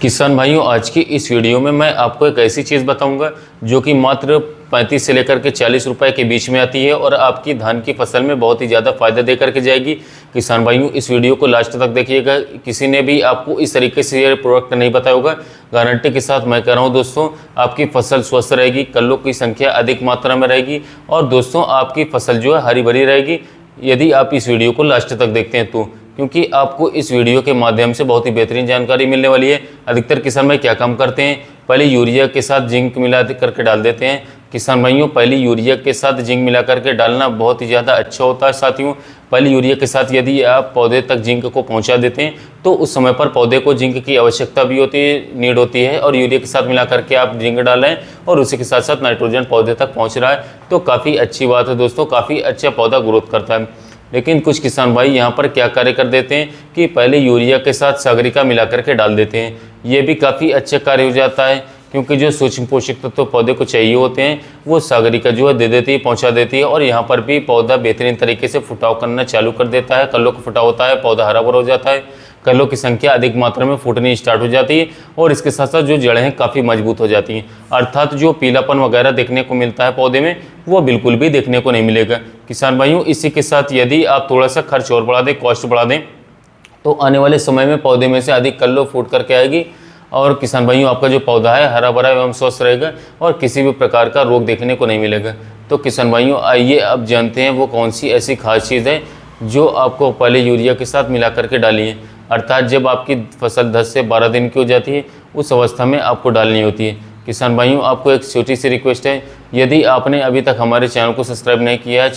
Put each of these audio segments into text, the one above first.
किसान भाइयों, आज की इस वीडियो में मैं आपको एक ऐसी चीज़ बताऊंगा जो कि मात्र 35 से लेकर के 40 रुपए के बीच में आती है और आपकी धान की फसल में बहुत ही ज़्यादा फायदा दे करके जाएगी। किसान भाइयों, इस वीडियो को लास्ट तक देखिएगा। किसी ने भी आपको इस तरीके से ये प्रोडक्ट नहीं बताया होगा। गारंटी के साथ मैं कह रहा हूँ दोस्तों, आपकी फसल स्वस्थ रहेगी, कल्लों की संख्या अधिक मात्रा में रहेगी और दोस्तों आपकी फसल जो है हरी भरी रहेगी यदि आप इस वीडियो को लास्ट तक देखते हैं तो, क्योंकि आपको इस वीडियो के माध्यम से बहुत ही बेहतरीन जानकारी मिलने वाली है। अधिकतर किसान भाई क्या काम करते हैं, पहले यूरिया के साथ जिंक मिला करके डाल देते हैं। किसान भाइयों, पहले यूरिया के साथ जिंक मिला करके डालना बहुत ही ज़्यादा अच्छा होता है। साथियों, पहले यूरिया के साथ यदि आप पौधे तक जिंक को पहुंचा देते हैं तो उस समय पर पौधे को जिंक की आवश्यकता भी होती है, नीड होती है, और यूरिया के साथ मिला करके आप जिंक डाल रहे हैं और उसी के साथ साथ नाइट्रोजन पौधे तक पहुँच रहा है, तो काफ़ी अच्छी बात है दोस्तों, काफ़ी अच्छा पौधा ग्रोथ करता है। लेकिन कुछ किसान भाई यहाँ पर क्या कार्य कर देते हैं कि पहले यूरिया के साथ सागरिका मिला करके डाल देते हैं। ये भी काफ़ी अच्छा कार्य हो जाता है, क्योंकि जो सूक्ष्म पोषक तत्व तो पौधे को चाहिए होते हैं वो सागरिका जो है दे देती है, पहुंचा देती है, और यहाँ पर भी पौधा बेहतरीन तरीके से फुटाव करना चालू कर देता है। कल्लों का फुटाव होता है, पौधा हरा भरा हो जाता है, कल्लों की संख्या अधिक मात्रा में फूटनी स्टार्ट हो जाती है और इसके साथ साथ जो जड़ें हैं काफ़ी मजबूत हो जाती हैं। अर्थात जो पीलापन वगैरह देखने को मिलता है पौधे में वो बिल्कुल भी देखने को नहीं मिलेगा। किसान भाइयों, इसी के साथ यदि आप थोड़ा सा खर्च और बढ़ा दें, कॉस्ट बढ़ा दें, तो आने वाले समय में पौधे में से अधिक कल्लो फूट करके आएगी और किसान भाइयों आपका जो पौधा है हरा भरा एवं स्वस्थ रहेगा और किसी भी प्रकार का रोग देखने को नहीं मिलेगा। तो किसान भाइयों, आइए अब जानते हैं वो कौन सी ऐसी खास चीज़ है जो आपको पहले यूरिया के साथ मिला करके डाली है। अर्थात जब आपकी फसल 10 से 12 दिन की हो जाती है उस अवस्था में आपको डालनी होती है। किसान भाइयों, आपको एक छोटी सी रिक्वेस्ट है, यदि आपने अभी तक हमारे चैनल को सब्सक्राइब नहीं किया है, तो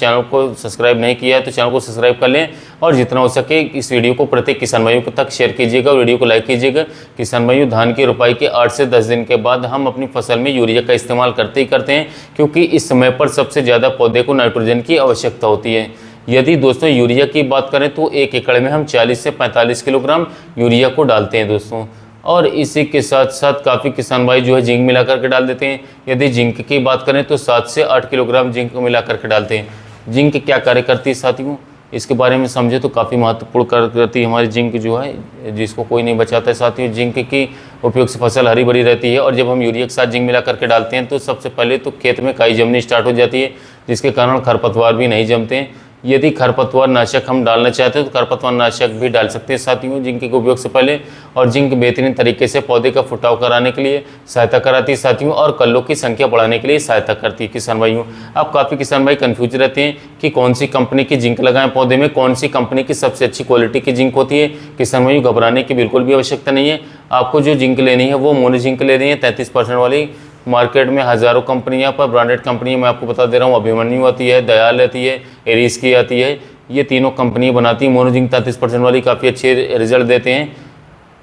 चैनल को सब्सक्राइब कर लें और जितना हो सके इस वीडियो को प्रत्येक किसान भाइयों तक शेयर कीजिएगा, वीडियो को लाइक कीजिएगा। किसान भाइयों, धान की रोपाई के 8 से 10 दिन के बाद हम अपनी फसल में यूरिया का इस्तेमाल करते ही करते हैं, क्योंकि इस समय पर सबसे ज़्यादा पौधे को नाइट्रोजन की आवश्यकता होती है। यदि दोस्तों यूरिया की बात करें तो 1 एकड़ में हम 40 से 45 किलोग्राम यूरिया को डालते हैं दोस्तों, और इसी के साथ साथ काफ़ी किसान भाई जो है जिंक मिला करके डाल देते हैं। यदि जिंक की बात करें तो 7 से 8 किलोग्राम जिंक को मिला करके डालते हैं। जिंक क्या कार्य करती है साथियों, इसके बारे में समझे तो काफ़ी महत्वपूर्ण कार्य करती है हमारी जिंक जो है, जिसको कोई नहीं बचाता है साथियों। जिंक की उपयोग से फसल हरी भरी रहती है और जब हम यूरिया के साथ जिंक मिला करके डालते हैं तो सबसे पहले तो खेत में काई जमनी स्टार्ट हो जाती है, जिसके कारण खरपतवार भी नहीं जमते हैं। यदि खरपतवार नाशक हम डालना चाहते हैं तो खरपतवार नाशक भी डाल सकते हैं साथियों जिंक के उपयोग से पहले। और जिंक बेहतरीन तरीके से पौधे का फुटाव कराने के लिए सहायता कराती है साथियों, और कल्लों की संख्या बढ़ाने के लिए सहायता करती है। किसान भाइयों, अब काफ़ी किसान भाई कन्फ्यूज रहते हैं कि कौन सी कंपनी की जिंक लगाएं पौधे में, कौन सी कंपनी की सबसे अच्छी क्वालिटी की जिंक होती है। किसान भाइयों, घबराने की बिल्कुल भी आवश्यकता नहीं है। आपको जो जिंक लेनी है वो मोनो जिंक लेनी है 33% वाली। मार्केट में हज़ारों कंपनियां पर ब्रांडेड कंपनी मैं आपको बता दे रहा हूँ, अभिमन्यु आती है, दयाल आती है, एरिस की आती है, ये तीनों कंपनियां बनाती हैं मोनो जिंक 33% वाली, काफ़ी अच्छे रिजल्ट देते हैं।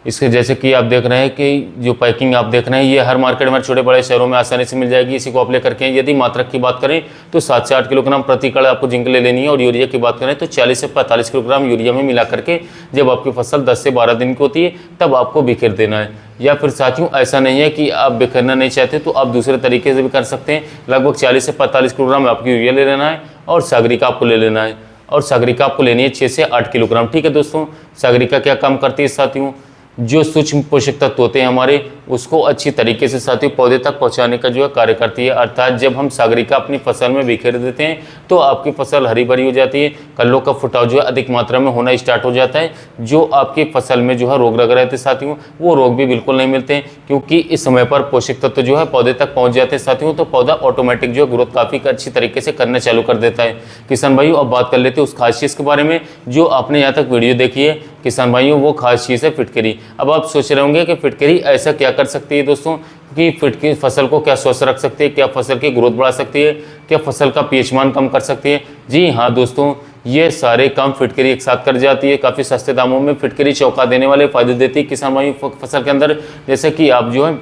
इसके जैसे कि आप देख रहे हैं कि जो पैकिंग आप देख रहे हैं ये हर मार्केट में छोटे बड़े शहरों में आसानी से मिल जाएगी, इसी को आप लेकर के। यदि मात्रक की बात करें तो 7 से 8 किलोग्राम प्रति एकड़ आपको जिंक ले लेनी है, और यूरिया की बात करें तो 40 से 45 किलोग्राम यूरिया में मिला करके जब आपकी फसल 10 से 12 दिन की होती है तब आपको बिखेर देना है। या फिर साथियों, ऐसा नहीं है कि आप बिखेरना नहीं चाहते तो आप दूसरे तरीके से भी कर सकते हैं। लगभग 40 से 45 किलोग्राम आपको यूरिया ले लेना है और सागरिका आपको ले लेना है, और सागरिका आपको लेनी है 6 से 8 किलोग्राम। ठीक है दोस्तों, सागरिका क्या काम करती है साथियों, जो सूक्ष्म पोषक तत्व होते हैं हमारे उसको अच्छी तरीके से साथियों पौधे तक पहुंचाने का जो है कार्य करती है। अर्थात जब हम सागरिका अपनी फसल में बिखेर देते हैं तो आपकी फसल हरी भरी हो जाती है, कल्लों का फुटाव जो है अधिक मात्रा में होना स्टार्ट हो जाता है। जो आपकी फसल में जो है रोग लग रहे थे साथियों वो रोग भी बिल्कुल नहीं मिलते हैं, क्योंकि इस समय पर पोषक तत्व जो है पौधे तक पहुँच जाते हैं साथियों, तो पौधा ऑटोमेटिक जो है ग्रोथ काफ़ी अच्छी तरीके से करना चालू कर देता है। किसान भाइयों, अब बात कर लेते हैं उस खास चीज़ के बारे में जो आपने यहाँ तक वीडियो देखी है। किसान भाइयों, वो खास चीज़ है फिटकरी। अब आप सोच रहे होंगे कि फिटकरी ऐसा क्या कर सकती है दोस्तों, कि फिटकरी फसल को क्या स्वस्थ रख सकती है, क्या फसल की ग्रोथ बढ़ा सकती है, क्या फसल का पीएच मान कम कर सकती है। जी हाँ दोस्तों, ये सारे काम फिटकरी एक साथ कर जाती है। काफ़ी सस्ते दामों में फिटकरी चौंका देने वाले फायदे देती है किसान भाइयों फसल के अंदर। जैसे कि आप जो है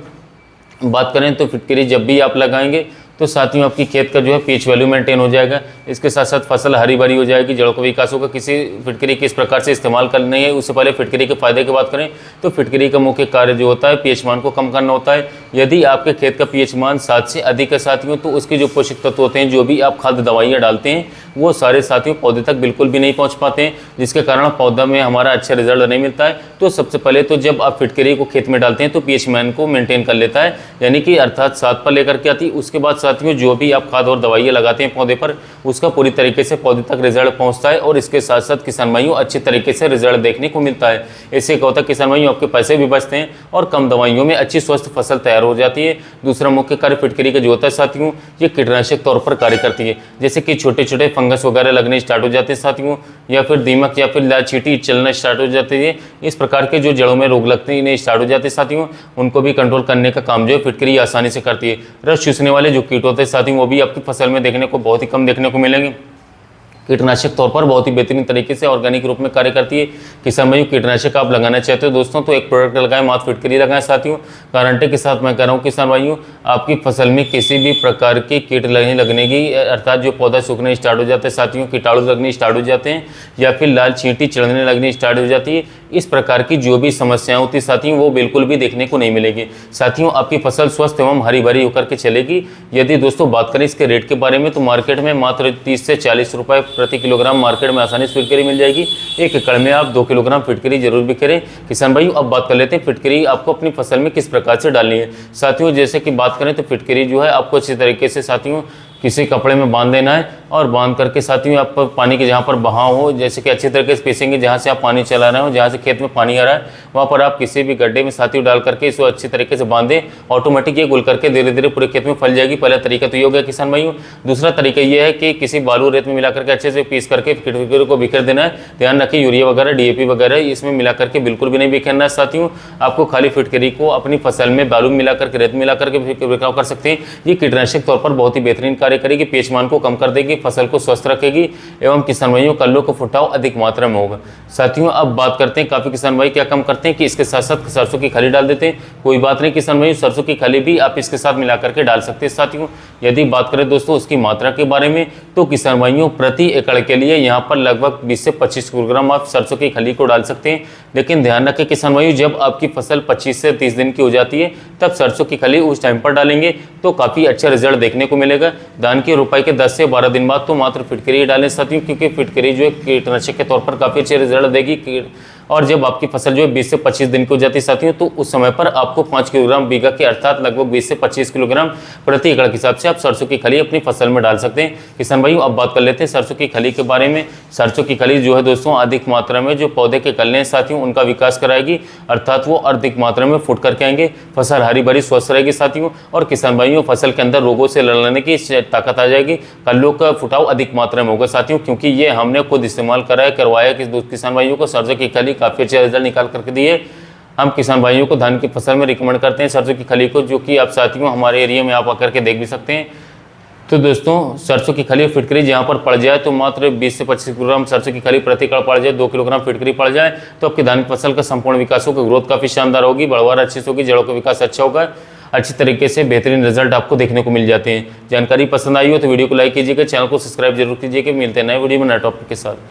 बात करें तो फिटकरी जब भी आप लगाएंगे तो साथियों आपकी खेत का जो है पीएच वैल्यू मेंटेन हो जाएगा। इसके साथ साथ फसल हरी भरी हो जाएगी, जड़ों का विकास होगा। किसी फिटकरी किस प्रकार से इस्तेमाल करनी है, उससे पहले फिटकरी के फायदे की बात करें तो फिटकरी का मुख्य कार्य जो होता है पीएच मान को कम करना होता है। यदि आपके खेत का पीएच मान 7 से अधिक है साथियों, तो उसके जो पोषक तत्व होते हैं, जो भी आप खाद दवाइयाँ डालते हैं, वो सारे साथियों पौधे तक बिल्कुल भी नहीं पहुँच पाते हैं, जिसके कारण पौधा में हमारा अच्छा रिजल्ट नहीं मिलता है। तो सबसे पहले तो जब आप फिटकरी को खेत में डालते हैं तो पीएच मान को मेंटेन कर लेता है, यानी कि अर्थात 7 पर लेकर के आती है। उसके बाद साथियों जो भी आप खाद और दवाइयाँ लगाते हैं पौधे पर, उसका पूरी तरीके से पौधे तक रिजल्ट पहुंचता है और इसके साथ साथ किसान भाइयों अच्छे तरीके से रिजल्ट देखने को मिलता है। इससे क्या होता है, किसान भाइयों आपके पैसे भी बचते हैं और कम दवाइयों में अच्छी स्वस्थ फसल तैयार हो जाती है। दूसरा मुख्य कार्य फिटकरी का जो होता है साथियों, ये कीटनाशक तौर पर कार्य करती है। जैसे कि छोटे छोटे फंगस वगैरह लगने स्टार्ट हो जाते हैं साथियों, या फिर दीमक या फिर लाल चींटी चलना स्टार्ट हो जाती है, इस प्रकार के जो जड़ों में रोग लगते हैं इन्हें स्टार्ट हो जाते हैं साथियों, उनको भी कंट्रोल करने का काम जो है फिटकरी आसानी से करती है। रस चूसने वाले जो कीट होते हैं साथियों, वो भी आपकी फसल में देखने को बहुत ही कम देखने को मिलेंगे। कीटनाशक तौर पर बहुत ही बेहतरीन तरीके से ऑर्गेनिक रूप में कार्य करती है। किसान भाइयों कीटनाशक आप लगाना चाहते हो दोस्तों तो एक प्रोडक्ट लगाएं, मात्र फिटकरी लगाएं साथियों। गारंटी के साथ मैं कह रहा हूँ किसान भाइयों, आपकी फसल में किसी भी प्रकार की कीट लगने की, अर्थात जो पौधा सूखने स्टार्ट हो जाते हैं साथियों, कीटाणु लगने स्टार्ट हो जाते हैं, या फिर लाल चींटी चढ़ने लगनी स्टार्ट हो जाती है, इस प्रकार की जो भी समस्याएं होती साथियों वो बिल्कुल भी देखने को नहीं मिलेगी। साथियों आपकी फसल स्वस्थ एवं हरी भरी होकर के चलेगी। यदि दोस्तों बात करें इसके रेट के बारे में तो मार्केट में मात्र 30 से 40 रुपए प्रति किलोग्राम मार्केट में आसानी से फिटकरी मिल जाएगी। 1 एकड़ में आप 2 किलोग्राम फिटकरी जरूर बिखेरें। किसान भाइयों अब बात कर लेते हैं फिटकरी आपको अपनी फसल में किस प्रकार से डालनी है। साथियों जैसे कि बात करें तो फिटकरी जो है आपको अच्छी तरीके से साथियों किसी कपड़े में बांध देना है और बांध करके साथियों आप पानी के जहाँ पर बहाव हो, जैसे कि अच्छी तरीके से पीसेंगे, जहाँ से आप पानी चला रहे हो, जहाँ से खेत में पानी आ रहा है वहाँ पर आप किसी भी गड्ढे में साथियों डाल करके इसको अच्छी तरीके से बांधें। ऑटोमेटिक ये घुल करके धीरे धीरे पूरे खेत में फैल जाएगी। पहला तरीका तो ये हो गया किसान भाइयों। दूसरा तरीका ये है कि किसी बालू रेत में मिला करके अच्छे से पीस करके फिटकरी को बिखेर देना है। ध्यान रखिए यूरिया वगैरह DAP वगैरह इसमें मिला करके बिल्कुल भी नहीं बिखेरना है साथियों। आपको खाली फिटकरी को अपनी फसल में बालू मिला करके रेत मिला करके बिखराव कर सकते हैं। ये कीटनाशक तौर पर बहुत ही बेहतरीन कार्य करेगी, पीएच मान को कम कर देगी, फसल को स्वस्थ रखेगी एवं किसान भाइयों कल्लों को फुटाव अधिक मात्रा में होगा। साथियों अब बात करते हैं काफी किसान भाई क्या कम करते हैं कि इसके साथ साथ सरसों की खली डाल देते हैं। कोई बात नहीं किसान भाइयों, सरसों की खली भी आप इसके साथ मिला करके डाल सकते हैं साथियों। यदि बात करें दोस्तों उसकी मात्रा के बारे में तो किसान भाइयों प्रति एकड़ के लिए यहाँ पर लगभग 20 से 25 किलोग्राम आप सरसों की खली को डाल सकते हैं। लेकिन ध्यान रखें किसान भाइयों, जब आपकी फसल 25 से 30 दिन की हो जाती है तब सरसों की खली उस टाइम पर डालेंगे तो काफी अच्छा रिजल्ट देखने को मिलेगा। धान की रुपाई के 10 से 12 दिन बाद तो मात्र फिटकरी डालें साथियों, क्योंकि फिटकरी जो है कीटनाशक के तौर पर काफी अच्छे रिजल्ट देगी। और जब आपकी फसल जो है 20 से 25 दिन की हो जाती है साथियों तो उस समय पर आपको 5 किलोग्राम बीघा के अर्थात लगभग 20 से 25 किलोग्राम प्रति एकड़ के हिसाब से आप सरसों की खली अपनी फसल में डाल सकते हैं। किसान भाइयों अब बात कर लेते हैं सरसों की खली के बारे में। सरसों की खली जो है दोस्तों अधिक मात्रा में जो पौधे के कल्ले हैं साथियों उनका विकास कराएगी, अर्थात वो अधिक मात्रा में फुट करके आएंगे, फसल हरी भरी स्वस्थ रहेगी साथियों। और किसान भाइयों फसल के अंदर रोगों से लड़ने की ताकत आ जाएगी, कल्लों का फुटाव अधिक मात्रा में होगा साथियों, क्योंकि ये हमने खुद इस्तेमाल करवाया कि किसान भाइयों को सरसों की खली काफी अच्छा रिजल्ट निकाल करके दिए। हम किसान भाइयों को धान की फसल में रिकमेंड करते हैं सरसों की खली को, जो कि आप साथियों हमारे एरिया में आप आकर के देख भी सकते हैं। तो दोस्तों सरसों की खली फिटकरी जहाँ पर पड़ जाए तो मात्र 20 से 25 किलोग्राम सरसों की खली प्रति एकड़ पड़ जाए, 2 किलोग्राम फिटकरी पड़ जाए तो आपकी धान की फसल का संपूर्ण विकास होगा, ग्रोथ काफी शानदार होगी, बढ़वार अच्छी से होगी, जड़ों का विकास अच्छा होगा, अच्छी तरीके से बेहतरीन रिजल्ट आपको देखने को मिल जाते हैं। जानकारी पसंद आई हो तो वीडियो को लाइक कीजिएगा, चैनल को सब्सक्राइब जरूर कीजिएगा। मिलते हैं नए वीडियो में नए टॉपिक के साथ।